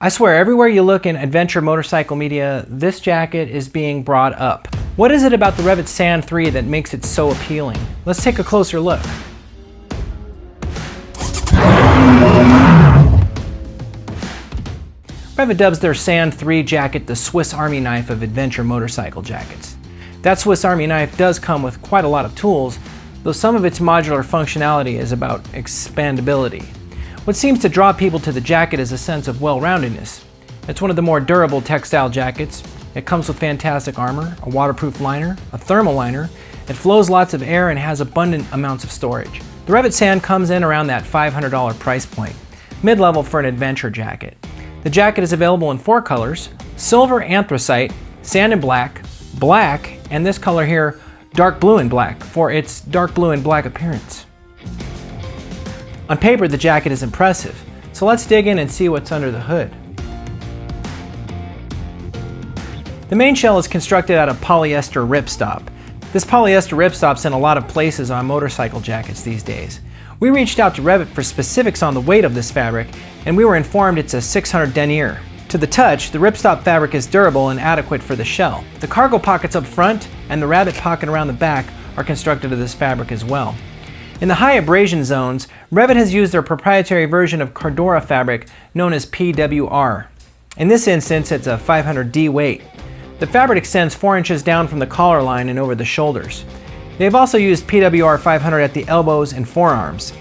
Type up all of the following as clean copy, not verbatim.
I swear, everywhere you look in adventure motorcycle media, this jacket is being brought up. What is it about the Rev It Sand 3 that makes it so appealing? Let's take a closer look. Rev It dubs their Sand 3 jacket the Swiss Army knife of adventure motorcycle jackets. That Swiss Army knife does come with quite a lot of tools, though some of its modular functionality is about expandability. What seems to draw people to the jacket is a sense of well-roundedness. It's one of the more durable textile jackets. It comes with fantastic armor, a waterproof liner, a thermal liner. It flows lots of air and has abundant amounts of storage. The Rev It Sand comes in around that $500 price point, mid-level for an adventure jacket. The jacket is available in 4 colors: silver anthracite, sand and black, black, and this color here, dark blue and black, for its dark blue and black appearance. On paper, the jacket is impressive, so let's dig in and see what's under the hood. The main shell is constructed out of polyester ripstop. This polyester ripstop's in a lot of places on motorcycle jackets these days. We reached out to Rev It for specifics on the weight of this fabric, and we were informed it's a 600 denier. To the touch, the ripstop fabric is durable and adequate for the shell. The cargo pockets up front and the rabbit pocket around the back are constructed of this fabric as well. In the high abrasion zones, Rev It has used their proprietary version of Cordura fabric known as PWR. In this instance, it's a 500D weight. The fabric extends 4 inches down from the collar line and over the shoulders. They've also used PWR 500 at the elbows and forearms.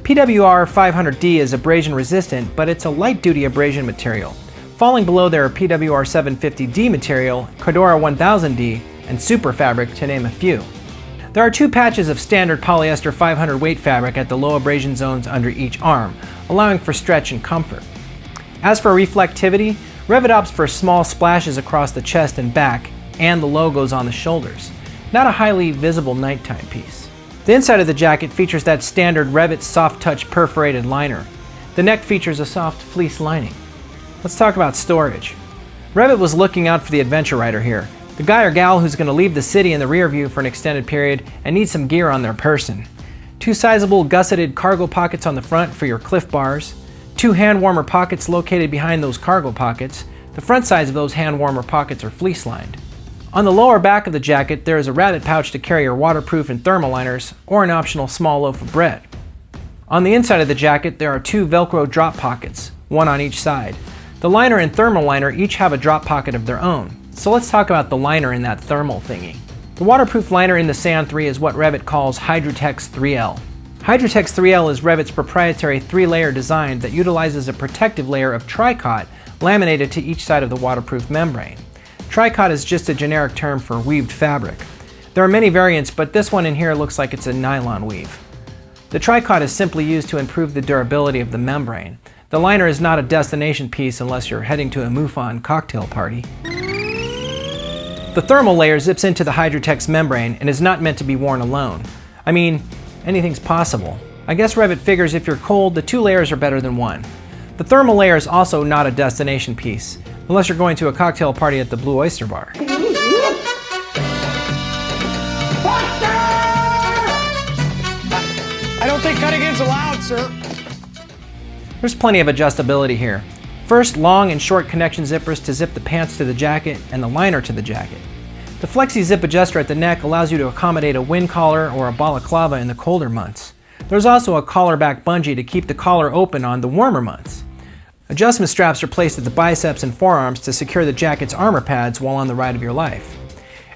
PWR 500D is abrasion resistant, but it's a light-duty abrasion material. Falling below their PWR 750D material, Cordura 1000D, and Super Fabric, to name a few. There are 2 patches of standard polyester 500 weight fabric at the low abrasion zones under each arm, allowing for stretch and comfort. As for reflectivity, Rev It opts for small splashes across the chest and back, and the logos on the shoulders. Not a highly visible nighttime piece. The inside of the jacket features that standard Rev It soft touch perforated liner. The neck features a soft fleece lining. Let's talk about storage. Rev It was looking out for the adventure rider here. The guy or gal who's going to leave the city in the rear view for an extended period and needs some gear on their person. 2 sizable gusseted cargo pockets on the front for your Cliff Bars. 2 hand warmer pockets located behind those cargo pockets. The front sides of those hand warmer pockets are fleece lined. On the lower back of the jacket, there is a rabbit pouch to carry your waterproof and thermal liners, or an optional small loaf of bread. On the inside of the jacket, there are 2 Velcro drop pockets, 1 on each side. The liner and thermal liner each have a drop pocket of their own. So let's talk about the liner in that thermal thingy. The waterproof liner in the Sand 3 is what Rev It calls Hydrotex 3L. Hydrotex 3L is Rev It's proprietary 3-layer design that utilizes a protective layer of tricot laminated to each side of the waterproof membrane. Tricot is just a generic term for weaved fabric. There are many variants, but this one in here looks like it's a nylon weave. The tricot is simply used to improve the durability of the membrane. The liner is not a destination piece unless you're heading to a MUFON cocktail party. The thermal layer zips into the Hydrotex membrane and is not meant to be worn alone. I mean, anything's possible. I guess Rev It figures if you're cold, the 2 layers are better than 1. The thermal layer is also not a destination piece, unless you're going to a cocktail party at the Blue Oyster Bar. I don't think cutting in's allowed, sir. There's plenty of adjustability here. First, long and short connection zippers to zip the pants to the jacket and the liner to the jacket. The Flexi Zip adjuster at the neck allows you to accommodate a wind collar or a balaclava in the colder months. There's also a collar back bungee to keep the collar open on the warmer months. Adjustment straps are placed at the biceps and forearms to secure the jacket's armor pads while on the ride of your life.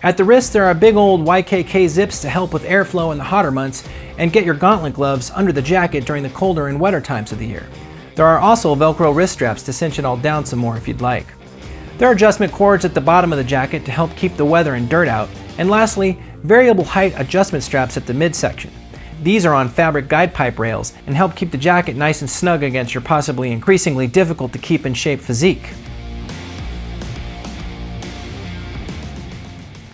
At the wrist, there are big old YKK zips to help with airflow in the hotter months and get your gauntlet gloves under the jacket during the colder and wetter times of the year. There are also Velcro wrist straps to cinch it all down some more if you'd like. There are adjustment cords at the bottom of the jacket to help keep the weather and dirt out. And lastly, variable height adjustment straps at the midsection. These are on fabric guide pipe rails and help keep the jacket nice and snug against your possibly increasingly difficult to keep in shape physique.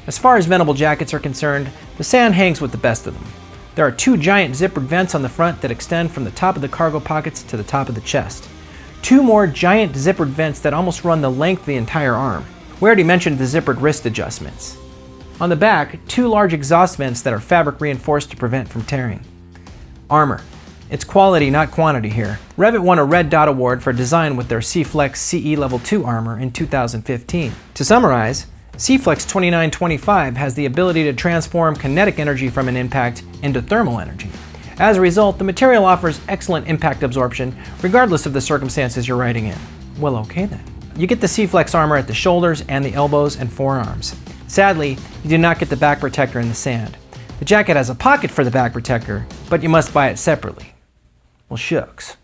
As far as ventable jackets are concerned, the Sand hangs with the best of them. There are 2 giant zippered vents on the front that extend from the top of the cargo pockets to the top of the chest. 2 more giant zippered vents that almost run the length of the entire arm. We already mentioned the zippered wrist adjustments. On the back, 2 large exhaust vents that are fabric reinforced to prevent from tearing. Armor. It's quality, not quantity here. Rev It won a Red Dot Award for design with their C-Flex CE Level 2 armor in 2015. To summarize, C-Flex 2925 has the ability to transform kinetic energy from an impact into thermal energy. As a result, the material offers excellent impact absorption regardless of the circumstances you're riding in. Well, okay then. You get the C-Flex armor at the shoulders and the elbows and forearms. Sadly, you do not get the back protector in the Sand. The jacket has a pocket for the back protector, but you must buy it separately. Well, shucks.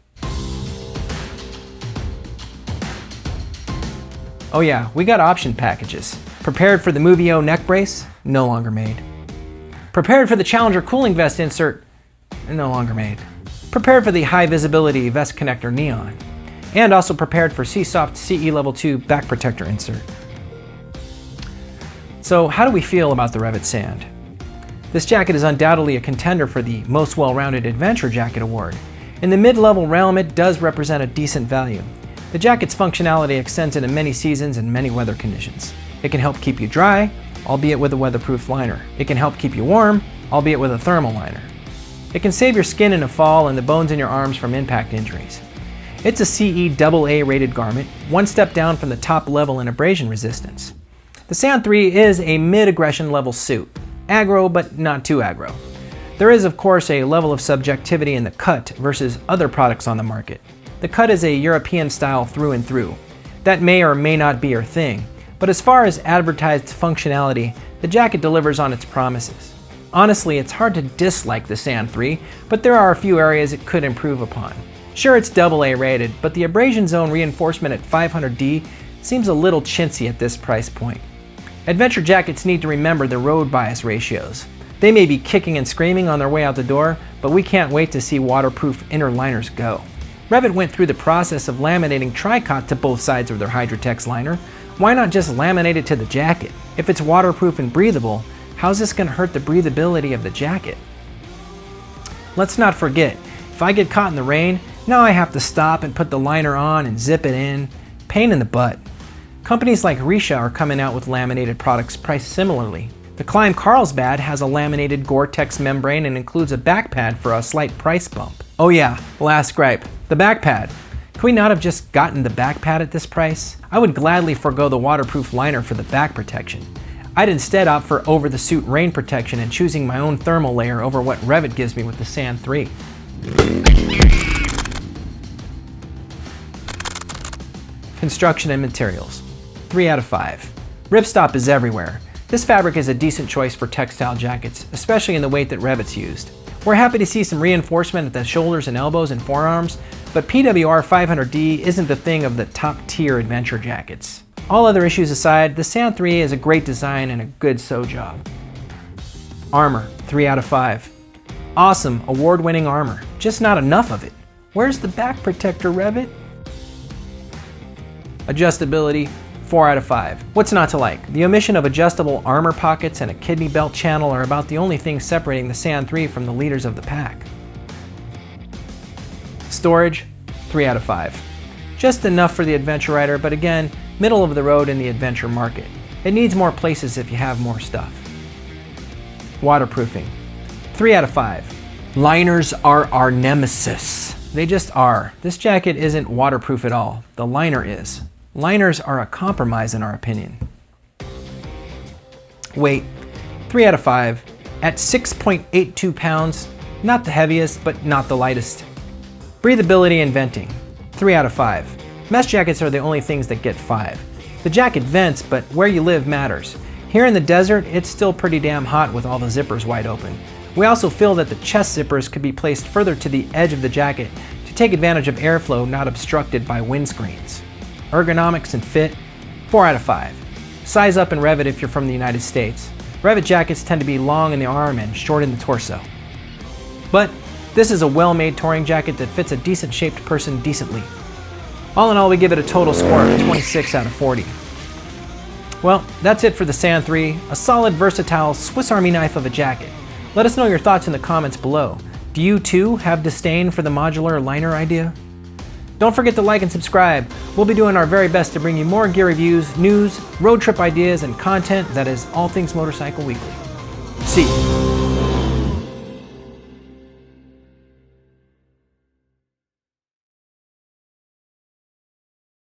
Oh yeah, we got option packages. Prepared for the Movio neck brace? No longer made. Prepared for the Challenger cooling vest insert? No longer made. Prepared for the high visibility vest connector neon. And also prepared for C-Soft CE Level 2 back protector insert. So how do we feel about the Rev It Sand? This jacket is undoubtedly a contender for the Most Well-Rounded Adventure Jacket Award. In the mid-level realm, it does represent a decent value. The jacket's functionality extends into many seasons and many weather conditions. It can help keep you dry, albeit with a weatherproof liner. It can help keep you warm, albeit with a thermal liner. It can save your skin in a fall and the bones in your arms from impact injuries. It's a CE AA rated garment, one step down from the top level in abrasion resistance. The Sand 3 is a mid-aggression level suit. Aggro, but not too aggro. There is, of course, a level of subjectivity in the cut versus other products on the market. The cut is a European style through and through. That may or may not be your thing, but as far as advertised functionality, the jacket delivers on its promises. Honestly, it's hard to dislike the Sand 3, but there are a few areas it could improve upon. Sure, it's AA rated, but the abrasion zone reinforcement at 500D seems a little chintzy at this price point. Adventure jackets need to remember the road bias ratios. They may be kicking and screaming on their way out the door, but we can't wait to see waterproof inner liners go. Rev It went through the process of laminating Tricot to both sides of their Hydrotex liner. Why not just laminate it to the jacket? If it's waterproof and breathable, how's this going to hurt the breathability of the jacket? Let's not forget, if I get caught in the rain, now I have to stop and put the liner on and zip it in. Pain in the butt. Companies like Risha are coming out with laminated products priced similarly. The Climb Carlsbad has a laminated Gore-Tex membrane and includes a back pad for a slight price bump. Oh yeah, last gripe, the back pad. Could we not have just gotten the back pad at this price? I would gladly forego the waterproof liner for the back protection. I'd instead opt for over-the-suit rain protection and choosing my own thermal layer over what Rev It gives me with the Sand 3. Construction and materials. 3 out of 5. Ripstop is everywhere. This fabric is a decent choice for textile jackets, especially in the weight that Rev It's used. We're happy to see some reinforcement at the shoulders and elbows and forearms, but PWR 500D isn't the thing of the top-tier adventure jackets. All other issues aside, the Sand 3 is a great design and a good sew job. Armor, 3 out of 5. Awesome, award-winning armor, just not enough of it. Where's the back protector, Rev It? Adjustability, 4 out of 5. What's not to like? The omission of adjustable armor pockets and a kidney belt channel are about the only things separating the Sand 3 from the leaders of the pack. Storage, 3 out of 5. Just enough for the adventure rider, but again, middle of the road in the adventure market. It needs more places if you have more stuff. Waterproofing, 3 out of 5. Liners are our nemesis. They just are. This jacket isn't waterproof at all. The liner is. Liners are a compromise in our opinion. Weight, 3 out of 5. At 6.82 pounds, not the heaviest, but not the lightest. Breathability and venting, 3 out of 5. Mesh jackets are the only things that get 5. The jacket vents, but where you live matters. Here in the desert, it's still pretty damn hot with all the zippers wide open. We also feel that the chest zippers could be placed further to the edge of the jacket to take advantage of airflow not obstructed by windscreens. Ergonomics and fit, 4 out of 5. Size up and Rev It if you're from the United States. Rev It jackets tend to be long in the arm and short in the torso. But this is a well-made touring jacket that fits a decent-shaped person decently. All in all, we give it a total score of 26 out of 40. Well, that's it for the Sand 3, a solid, versatile Swiss Army knife of a jacket. Let us know your thoughts in the comments below. Do you too have disdain for the modular liner idea? Don't forget to like and subscribe. We'll be doing our very best to bring you more gear reviews, news, road trip ideas, and content that is all things Motorcycle Weekly. See you.